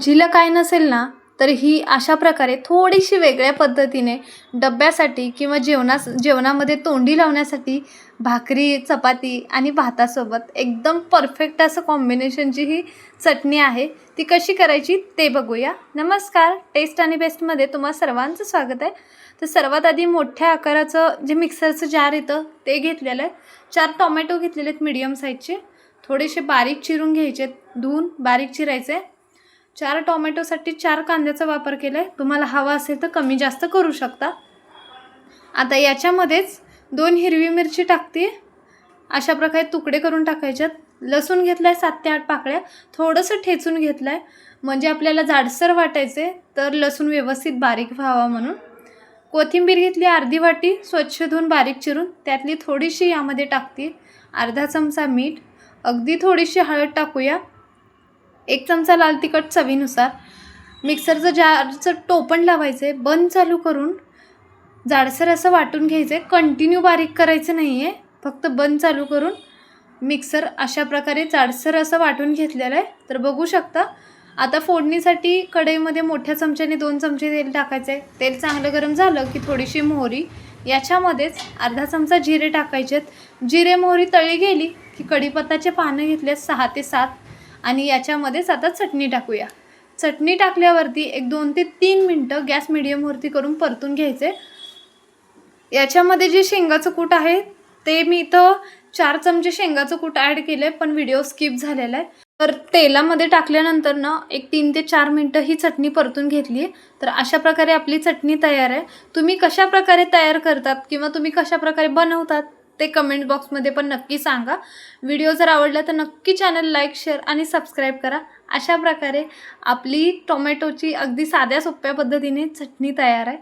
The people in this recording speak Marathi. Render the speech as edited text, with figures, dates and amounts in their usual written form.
भाजीला काय नसेल ना, तर ही अशा प्रकारे थोडीशी वेगळ्या पद्धतीने डब्यासाठी किंवा जेवणामध्ये तोंडी लावण्यासाठी भाकरी, चपाती आणि भातासोबत एकदम परफेक्ट असं कॉम्बिनेशनची ही चटणी आहे. ती कशी करायची ते बघूया. नमस्कार, टेस्ट आणि बेस्टमध्ये तुम्हा सर्वांचं स्वागत आहे. तर सर्वात आधी मोठ्या आकाराचं जे मिक्सरचं जार येतं ते घेतलेलं आहे. 4 टोमॅटो घेतलेले आहेत मीडियम साईजचे. थोडेसे बारीक चिरून घ्यायचे, धुवून बारीक चिरायचे. 4 टोमॅटोसाठी 4 कांद्याचा वापर केला आहे. तुम्हाला हवा असेल तर कमी जास्त करू शकता. आता याच्यामध्येच 2 हिरवी मिरची टाकते. अशा प्रकारे तुकडे करून टाकायच्यात. लसूण घेतला आहे 7 ते 8 पाकळ्या. थोडंसं ठेचून घेतलं आहे म्हणजे आपल्याला जाडसर वाटायचे तर लसूण व्यवस्थित बारीक व्हावा म्हणून. कोथिंबीर घेतली अर्धी वाटी, स्वच्छ धुवून बारीक चिरून. त्यातली थोडीशी यामध्ये टाकते. अर्धा चमचा मीठ, अगदी थोडीशी हळद टाकूया. 1 चमचा लाल तिखट चवीनुसार. मिक्सरचं जारचं टोपण लावायचं आहे. बंद चालू करून जाडसर असं वाटून घ्यायचं आहे. कंटिन्यू बारीक करायचं नाही आहे, फक्त बंद चालू करून मिक्सर अशा प्रकारे जाडसर असं वाटून घेतलेलं आहे. तर बघू शकता. आता फोडणीसाठी कढईमध्ये मोठ्या चमच्याने 2 चमचे तेल टाकायचं आहे. तेल चांगलं गरम झालं की थोडीशी मोहरी, याच्यामध्येच अर्धा चमचा जिरे टाकायचे आहेत. जिरे मोहरी तळी गेली की कढीपत्त्याचे पानं घेतले 6 ते 7 आणि याच्यामध्येच आता चटणी टाकूया. चटणी टाकल्यावरती एक 2 ते 3 मिनटं गॅस मिडियमवरती करून परतून घ्यायचे. याच्यामध्ये जे शेंगाचं कूट आहे ते मी इथं 4 चमचे शेंगाचं कूट ॲड केलं आहे, पण व्हिडिओ स्किप झालेला आहे. तर तेलामध्ये टाकल्यानंतर ना एक 3 ते 4 मिनटं ही चटणी परतून घेतली आहे. तर अशा प्रकारे आपली चटणी तयार आहे. तुम्ही कशा प्रकारे तयार करतात किंवा तुम्ही कशा प्रकारे बनवतात ते कमेंट बॉक्समध्ये पण नक्की सांगा. व्हिडिओ जर आवडला तर नक्की चॅनल लाईक, शेअर आणि सबस्क्राईब करा. अशा प्रकारे आपली टोमॅटोची अगदी साध्या सोप्या पद्धतीने चटणी तयार आहे.